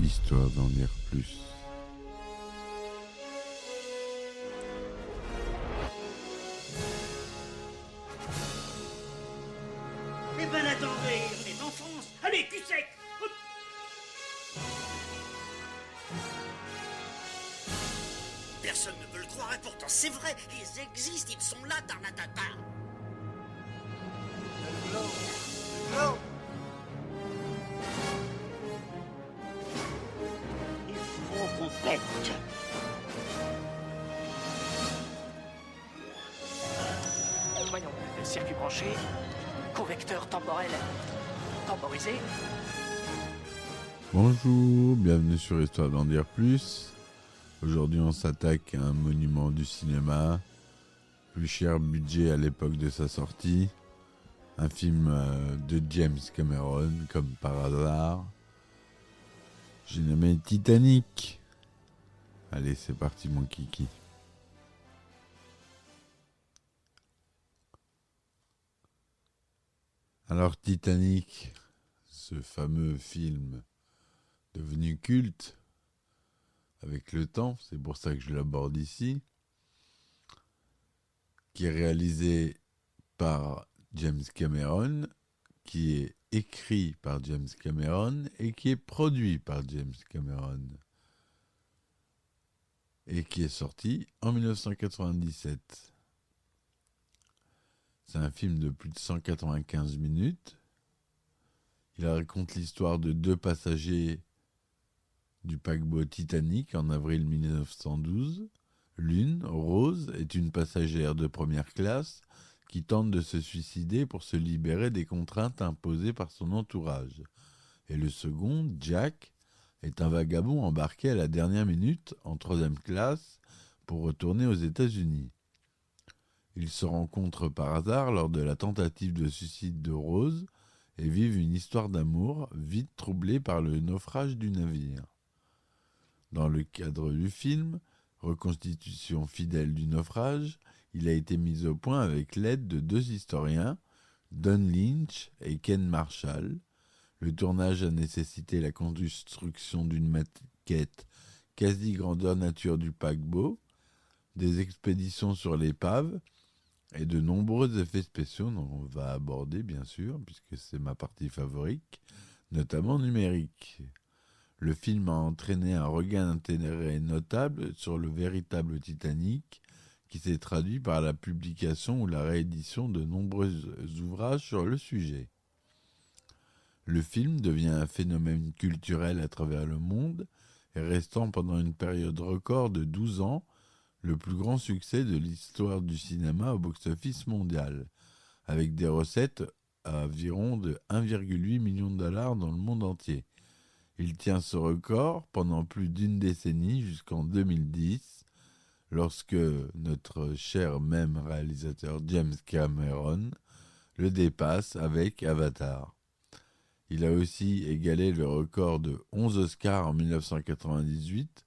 Histoire d'en dire plus. Eh ben attendez, on est en France. Allez, cul sec. Hop. Personne ne veut le croire et pourtant c'est vrai. Ils existent, ils sont là, Tarnatata. Il faut qu'on pète. Voyons, circuit branché, convecteur temporel temporisé. Bonjour, bienvenue sur Histoire d'en dire plus. Aujourd'hui, on s'attaque à un monument du cinéma, plus cher budget à l'époque de sa sortie. Un film de James Cameron, comme par hasard. J'ai nommé Titanic. Allez, c'est parti mon kiki. Alors Titanic, ce fameux film devenu culte avec le temps, c'est pour ça que je l'aborde ici, qui est réalisé par James Cameron, qui est écrit par James Cameron et qui est produit par James Cameron et qui est sorti en 1997. C'est un film de plus de 195 minutes. Il raconte l'histoire de deux passagers du paquebot Titanic en avril 1912. L'une, Rose, est une passagère de première classe qui tente de se suicider pour se libérer des contraintes imposées par son entourage. Et le second, Jack, est un vagabond embarqué à la dernière minute en troisième classe pour retourner aux États-Unis. Ils se rencontrent par hasard lors de la tentative de suicide de Rose et vivent une histoire d'amour vite troublée par le naufrage du navire. Dans le cadre du film, reconstitution fidèle du naufrage, il a été mis au point avec l'aide de deux historiens, Don Lynch et Ken Marshall. Le tournage a nécessité la construction d'une maquette quasi grandeur nature du paquebot, des expéditions sur l'épave et de nombreux effets spéciaux dont on va aborder bien sûr, puisque c'est ma partie favorite, notamment numérique. Le film a entraîné un regain d'intérêt notable sur le véritable Titanic, qui s'est traduit par la publication ou la réédition de nombreux ouvrages sur le sujet. Le film devient un phénomène culturel à travers le monde et restant pendant une période record de 12 ans le plus grand succès de l'histoire du cinéma au box-office mondial, avec des recettes à environ de 1,8 million de dollars dans le monde entier. Il tient ce record pendant plus d'une décennie jusqu'en 2010, lorsque notre cher même réalisateur James Cameron le dépasse avec Avatar. Il a aussi égalé le record de 11 Oscars en 1998,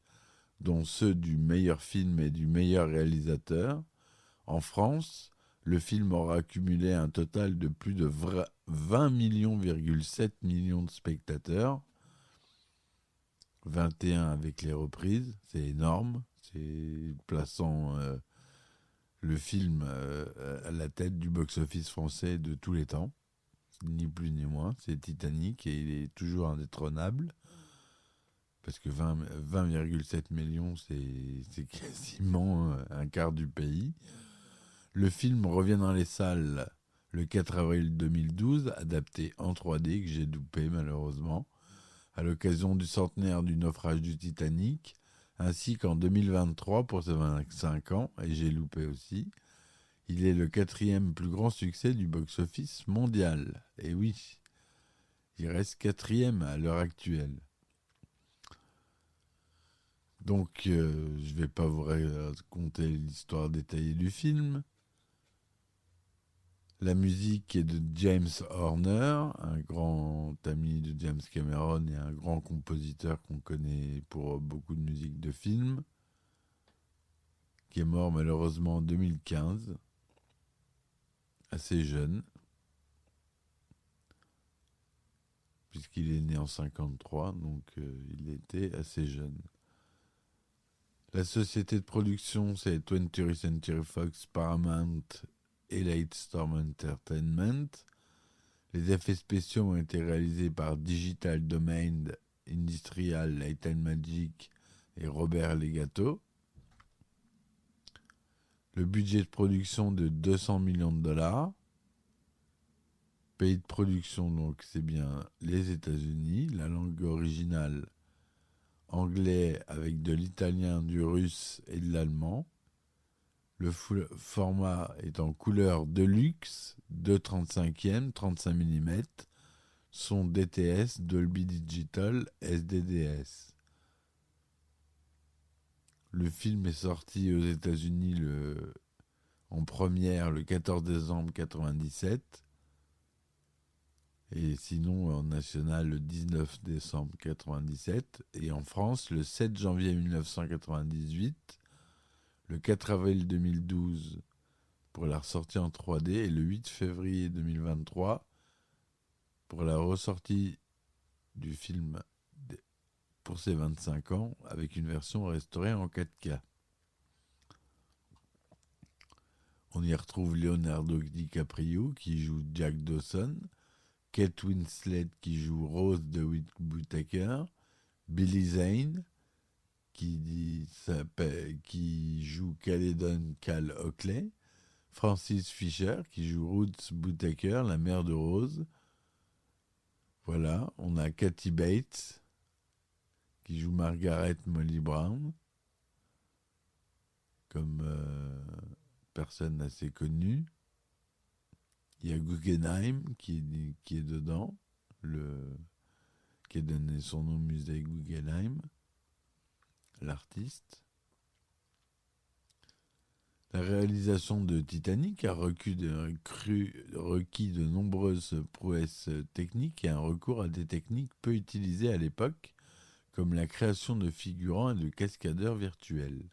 dont ceux du meilleur film et du meilleur réalisateur. En France, le film aura accumulé un total de plus de 20,7 millions de spectateurs, 21 avec les reprises, c'est énorme, c'est plaçant le film à la tête du box-office français de tous les temps, ni plus ni moins, c'est Titanic et il est toujours indétrônable, parce que 20,7 millions, c'est quasiment un quart du pays. Le film revient dans les salles le 4 avril 2012, adapté en 3D, que j'ai loupé malheureusement, à l'occasion du centenaire du naufrage du Titanic, ainsi qu'en 2023 pour ses 25 ans, et j'ai loupé aussi. Il est le quatrième plus grand succès du box-office mondial. Et oui, il reste quatrième à l'heure actuelle. Donc, je ne vais pas vous raconter l'histoire détaillée du film. La musique est de James Horner, un grand ami de James Cameron et un grand compositeur qu'on connaît pour beaucoup de musique de films, qui est mort malheureusement en 2015, assez jeune, puisqu'il est né en 1953, donc il était assez jeune. La société de production, c'est 20th Century Fox, Paramount et Lightstorm Entertainment. Les effets spéciaux ont été réalisés par Digital Domain, Industrial, Light and Magic et Robert Legato. Le budget de production de 200 millions de dollars. Pays de production, donc c'est bien les États-Unis. La langue originale, anglais avec de l'italien, du russe et de l'allemand. Le format est en couleur Deluxe, 2/35e, 35 mm, son DTS, Dolby Digital, SDDS. Le film est sorti aux États-Unis en première le 14 décembre 1997 et sinon en national le 19 décembre 1997 et en France le 7 janvier 1998, le 4 avril 2012 pour la ressortie en 3D et le 8 février 2023 pour la ressortie du film pour ses 25 ans avec une version restaurée en 4K. On y retrouve Leonardo DiCaprio qui joue Jack Dawson, Kate Winslet qui joue Rose DeWitt Whittaker, Billy Zane qui joue Caledon Cal Oakley, Francis Fisher qui joue Ruth Whittaker, la mère de Rose. Voilà, on a Kathy Bates qui joue Margaret Molly Brown, comme personne assez connue. Il y a Guggenheim qui est dedans, qui a donné son nom au musée Guggenheim, l'artiste. La réalisation de Titanic a requis de nombreuses prouesses techniques et un recours à des techniques peu utilisées à l'époque, comme la création de figurants et de cascadeurs virtuels.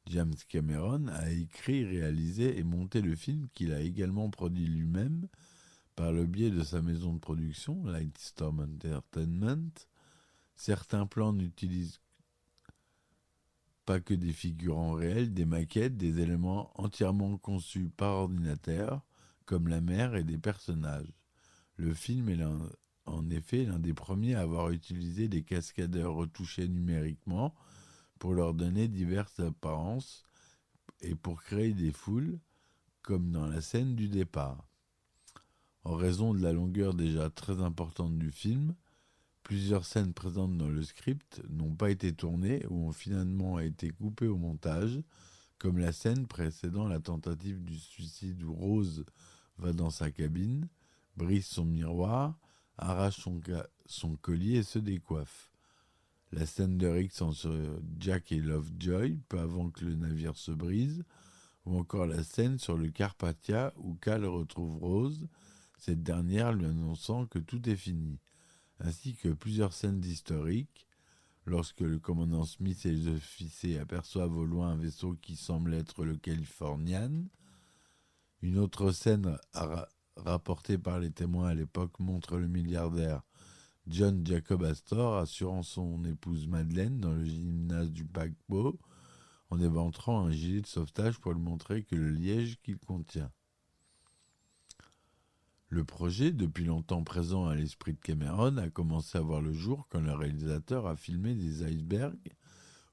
James Cameron a écrit, réalisé et monté le film qu'il a également produit lui-même par le biais de sa maison de production, Lightstorm Entertainment. Certains plans n'utilisent pas que des figurants réels, des maquettes, des éléments entièrement conçus par ordinateur, comme la mer et des personnages. Le film est en effet l'un des premiers à avoir utilisé des cascadeurs retouchés numériquement pour leur donner diverses apparences et pour créer des foules, comme dans la scène du départ. En raison de la longueur déjà très importante du film, plusieurs scènes présentes dans le script n'ont pas été tournées ou ont finalement été coupées au montage, comme la scène précédant la tentative du suicide où Rose va dans sa cabine, brise son miroir, arrache son collier et se décoiffe. La scène de Rick entre Jack et Lovejoy, peu avant que le navire se brise, ou encore la scène sur le Carpathia où Cal retrouve Rose, cette dernière lui annonçant que tout est fini, ainsi que plusieurs scènes historiques, lorsque le commandant Smith et les officiers aperçoivent au loin un vaisseau qui semble être le Californian. Une autre scène rapportée par les témoins à l'époque montre le milliardaire John Jacob Astor assurant son épouse Madeleine dans le gymnase du paquebot en éventrant un gilet de sauvetage pour lui montrer que le liège qu'il contient. Le projet, depuis longtemps présent à l'esprit de Cameron, a commencé à voir le jour quand le réalisateur a filmé des icebergs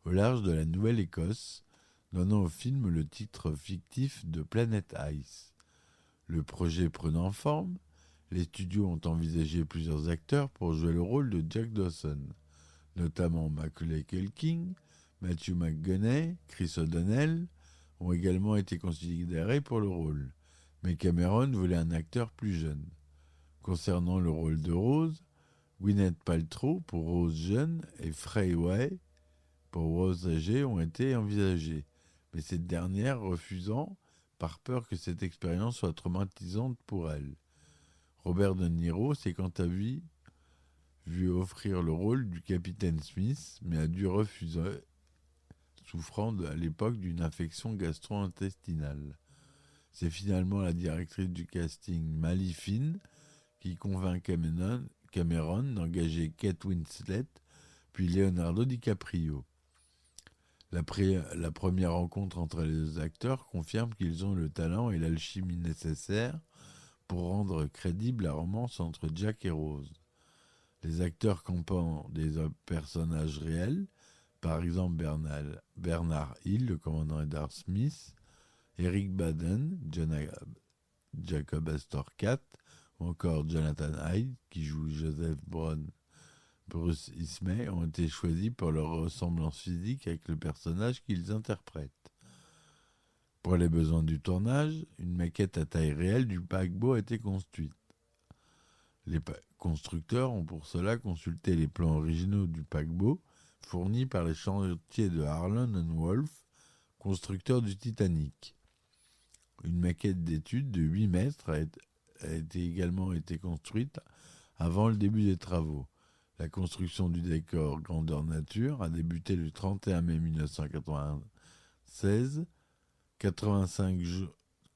au large de la Nouvelle-Écosse, donnant au film le titre fictif de Planet Ice. Le projet prenant forme, les studios ont envisagé plusieurs acteurs pour jouer le rôle de Jack Dawson, notamment Macaulay Culkin, Matthew McConaughey, Chris O'Donnell ont également été considérés pour le rôle, mais Cameron voulait un acteur plus jeune. Concernant le rôle de Rose, Gwyneth Paltrow pour Rose jeune et Fay Wray pour Rose âgée ont été envisagés, mais cette dernière refusant par peur que cette expérience soit traumatisante pour elle. Robert De Niro s'est quant à lui vu offrir le rôle du capitaine Smith, mais a dû refuser, souffrant à l'époque d'une infection gastro-intestinale. C'est finalement la directrice du casting, Mali Finn, qui convainc Cameron d'engager Kate Winslet puis Leonardo DiCaprio. La première rencontre entre les deux acteurs confirme qu'ils ont le talent et l'alchimie nécessaires pour rendre crédible la romance entre Jack et Rose. Les acteurs campant des personnages réels, par exemple Bernard Hill, le commandant Edward Smith, Eric Baden, Jacob Astor-Cat, ou encore Jonathan Hyde, qui joue Joseph Brown, Bruce Ismay, ont été choisis pour leur ressemblance physique avec le personnage qu'ils interprètent. Pour les besoins du tournage, une maquette à taille réelle du paquebot a été construite. Les constructeurs ont pour cela consulté les plans originaux du paquebot fournis par les chantiers de Harland & Wolff, constructeurs du Titanic. Une maquette d'étude de 8 mètres a également été construite avant le début des travaux. La construction du décor grandeur nature a débuté le 31 mai 1996, 85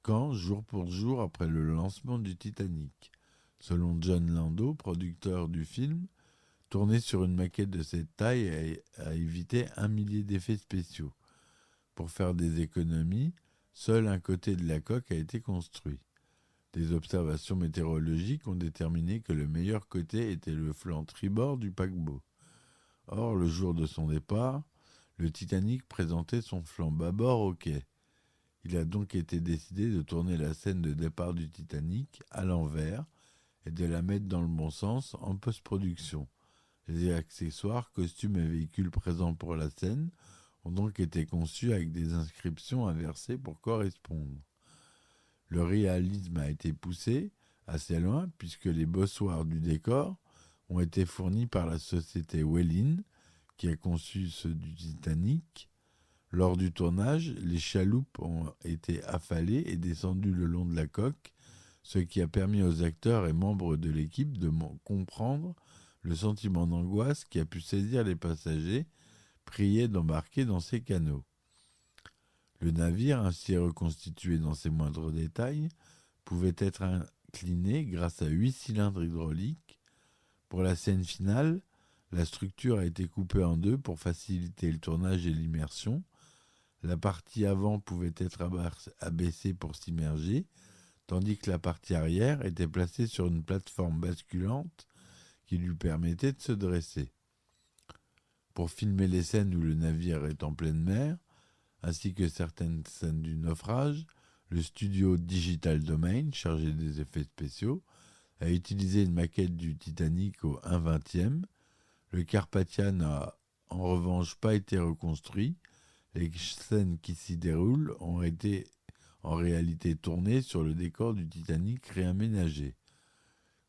ans jour pour jour après le lancement du Titanic. Selon John Landau, producteur du film, tourner sur une maquette de cette taille a évité 1 millier d'effets spéciaux. Pour faire des économies, seul un côté de la coque a été construit. Des observations météorologiques ont déterminé que le meilleur côté était le flanc tribord du paquebot. Or, le jour de son départ, le Titanic présentait son flanc bâbord au quai. Il a donc été décidé de tourner la scène de départ du Titanic à l'envers et de la mettre dans le bon sens en post-production. Les accessoires, costumes et véhicules présents pour la scène ont donc été conçus avec des inscriptions inversées pour correspondre. Le réalisme a été poussé assez loin puisque les bossoirs du décor ont été fournis par la société Welin qui a conçu ceux du Titanic. Lors du tournage, les chaloupes ont été affalées et descendues le long de la coque, ce qui a permis aux acteurs et membres de l'équipe de comprendre le sentiment d'angoisse qui a pu saisir les passagers priés d'embarquer dans ces canaux. Le navire, ainsi reconstitué dans ses moindres détails, pouvait être incliné grâce à 8 cylindres hydrauliques. Pour la scène finale, la structure a été coupée en deux pour faciliter le tournage et l'immersion. La partie avant pouvait être abaissée pour s'immerger, tandis que la partie arrière était placée sur une plateforme basculante qui lui permettait de se dresser. Pour filmer les scènes où le navire est en pleine mer, ainsi que certaines scènes du naufrage, le studio Digital Domain, chargé des effets spéciaux, a utilisé une maquette du Titanic au 1/20. Le Carpathia n'a en revanche pas été reconstruit. Les scènes qui s'y déroulent ont été en réalité tournées sur le décor du Titanic réaménagé.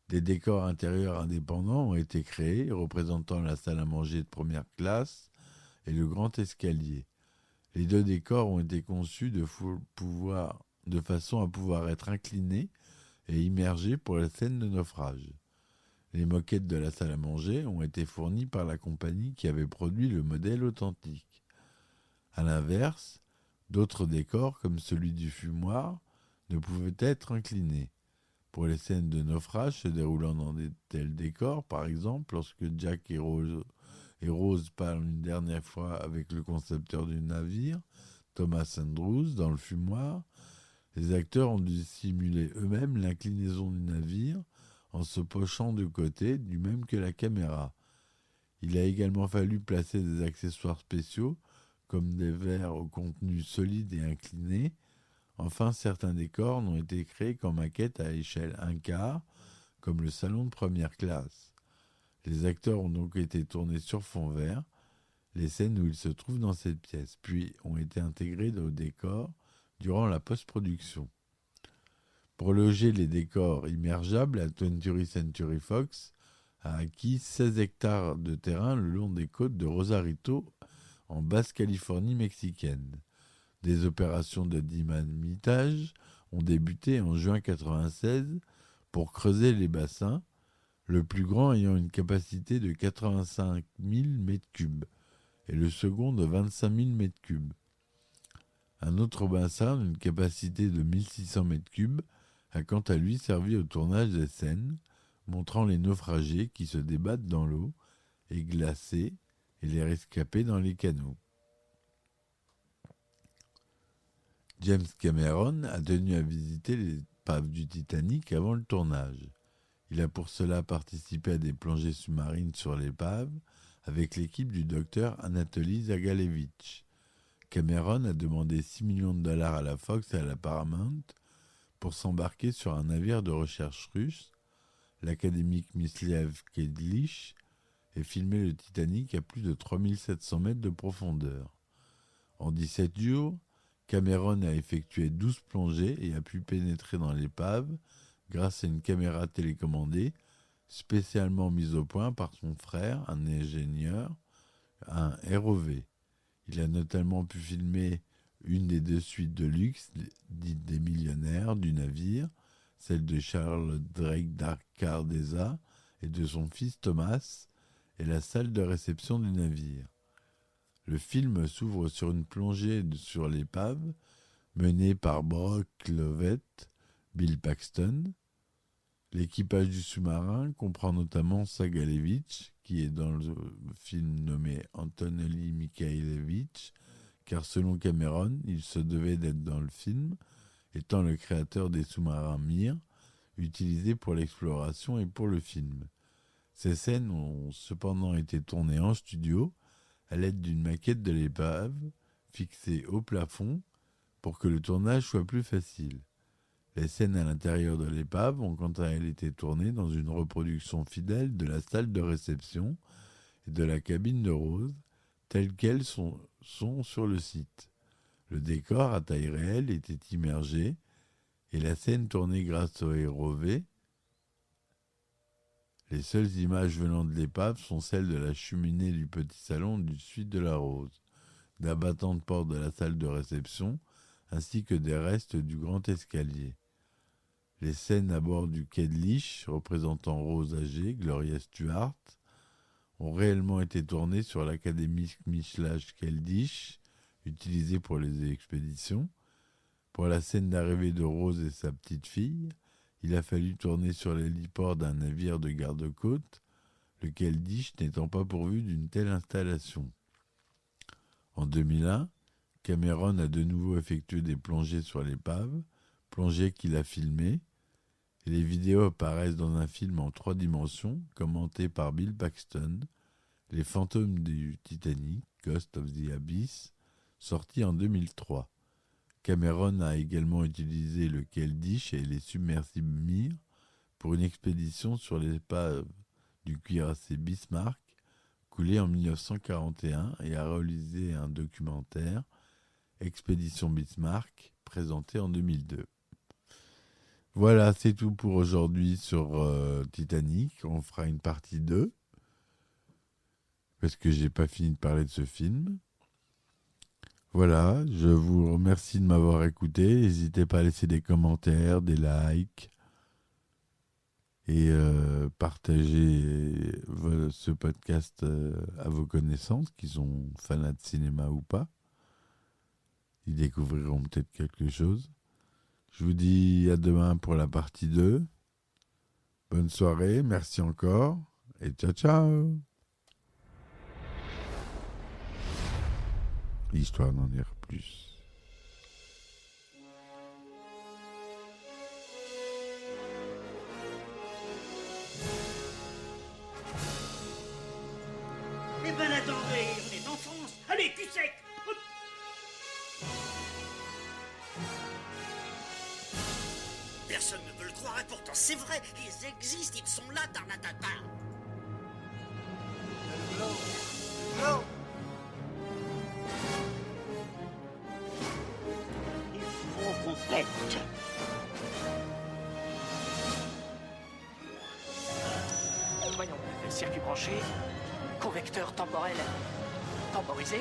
Des décors intérieurs indépendants ont été créés, représentant la salle à manger de première classe et le grand escalier. Les deux décors ont été conçus de façon à pouvoir être inclinés et immergés pour la scène de naufrage. Les moquettes de la salle à manger ont été fournies par la compagnie qui avait produit le modèle authentique. A l'inverse, d'autres décors, comme celui du fumoir, ne pouvaient être inclinés. Pour les scènes de naufrage se déroulant dans de tels décors, par exemple, lorsque Jack et Rose parlent une dernière fois avec le concepteur du navire, Thomas Andrews, dans le fumoir, les acteurs ont dû simuler eux-mêmes l'inclinaison du navire en se penchant de côté, du même que la caméra. Il a également fallu placer des accessoires spéciaux, comme des verres au contenu solide et incliné. Enfin, certains décors n'ont été créés qu'en maquette à échelle 1/4, comme le salon de première classe. Les acteurs ont donc été tournés sur fond vert, les scènes où ils se trouvent dans cette pièce, puis ont été intégrés au décor durant la post-production. Pour loger les décors immergeables, la 20th Century Fox a acquis 16 hectares de terrain le long des côtes de Rosarito, en Basse-Californie mexicaine. Des opérations de dynamitage ont débuté en juin 1996 pour creuser les bassins, le plus grand ayant une capacité de 85 000 m3 et le second de 25 000 m3. Un autre bassin d'une capacité de 1600 m3 a quant à lui servi au tournage des scènes, montrant les naufragés qui se débattent dans l'eau et glacés et les rescapés dans les canots. James Cameron a tenu à visiter l'épave du Titanic avant le tournage. Il a pour cela participé à des plongées sous-marines sur l'épave avec l'équipe du docteur Anatoly Zagalevitch. Cameron a demandé 6 millions de dollars à la Fox et à la Paramount pour s'embarquer sur un navire de recherche russe, l'académique Myslyav Kedlich, et filmer le Titanic à plus de 3700 mètres de profondeur. En 17 jours, Cameron a effectué 12 plongées et a pu pénétrer dans l'épave grâce à une caméra télécommandée spécialement mise au point par son frère, un ingénieur, un ROV. Il a notamment pu filmer une des 2 suites de luxe, dites des millionnaires, du navire, celle de Charles Drake d'Arcardesa et de son fils Thomas, et la salle de réception du navire. Le film s'ouvre sur une plongée sur l'épave menée par Brock Lovett, Bill Paxton. L'équipage du sous-marin comprend notamment Zagalevitch, qui est dans le film nommé Antonelli Mikhailevitch, car selon Cameron, il se devait d'être dans le film, étant le créateur des sous-marins Mir, utilisés pour l'exploration et pour le film. Ces scènes ont cependant été tournées en studio, à l'aide d'une maquette de l'épave, fixée au plafond, pour que le tournage soit plus facile. Les scènes à l'intérieur de l'épave ont quant à elles été tournées dans une reproduction fidèle de la salle de réception et de la cabine de Rose, telles qu'elles sont sur le site. Le décor à taille réelle était immergé et la scène tournée grâce au ROV. Les seules images venant de l'épave sont celles de la cheminée du petit salon du suite de la Rose, d'un battant de porte de la salle de réception, ainsi que des restes du grand escalier. Les scènes à bord du Kedlich, représentant Rose âgée, Gloria Stuart, ont réellement été tournées sur l'académie Myslyav Kedlich, utilisée pour les expéditions. Pour la scène d'arrivée de Rose et sa petite fille, il a fallu tourner sur l'héliport d'un navire de garde-côte, le Kedlich n'étant pas pourvu d'une telle installation. En 2001, Cameron a de nouveau effectué des plongées sur l'épave, plongées qu'il a filmées, et les vidéos apparaissent dans un film en 3 dimensions, commenté par Bill Paxton, Les fantômes du Titanic, Ghost of the Abyss, sorti en 2003. Cameron a également utilisé le Kedlich et les submersibles Mir pour une expédition sur l'épave du cuirassé Bismarck, coulé en 1941, et a réalisé un documentaire, Expédition Bismarck, présenté en 2002. Voilà, c'est tout pour aujourd'hui sur Titanic. On fera une partie 2, parce que j'ai pas fini de parler de ce film. Voilà, je vous remercie de m'avoir écouté. N'hésitez pas à laisser des commentaires, des likes et partager ce podcast à vos connaissances qui sont fans de cinéma ou pas. Ils découvriront peut-être quelque chose. Je vous dis à demain pour la partie 2. Bonne soirée, merci encore et ciao ciao. L'histoire n'en dire plus. Eh ben attendez, on est en France. Allez, cul sec. Hop. Personne ne veut le croire et pourtant c'est vrai, ils existent, ils sont là, Tarnatata. Il faut qu'on pète. Voyons, circuit branché, convecteur temporel temporisé,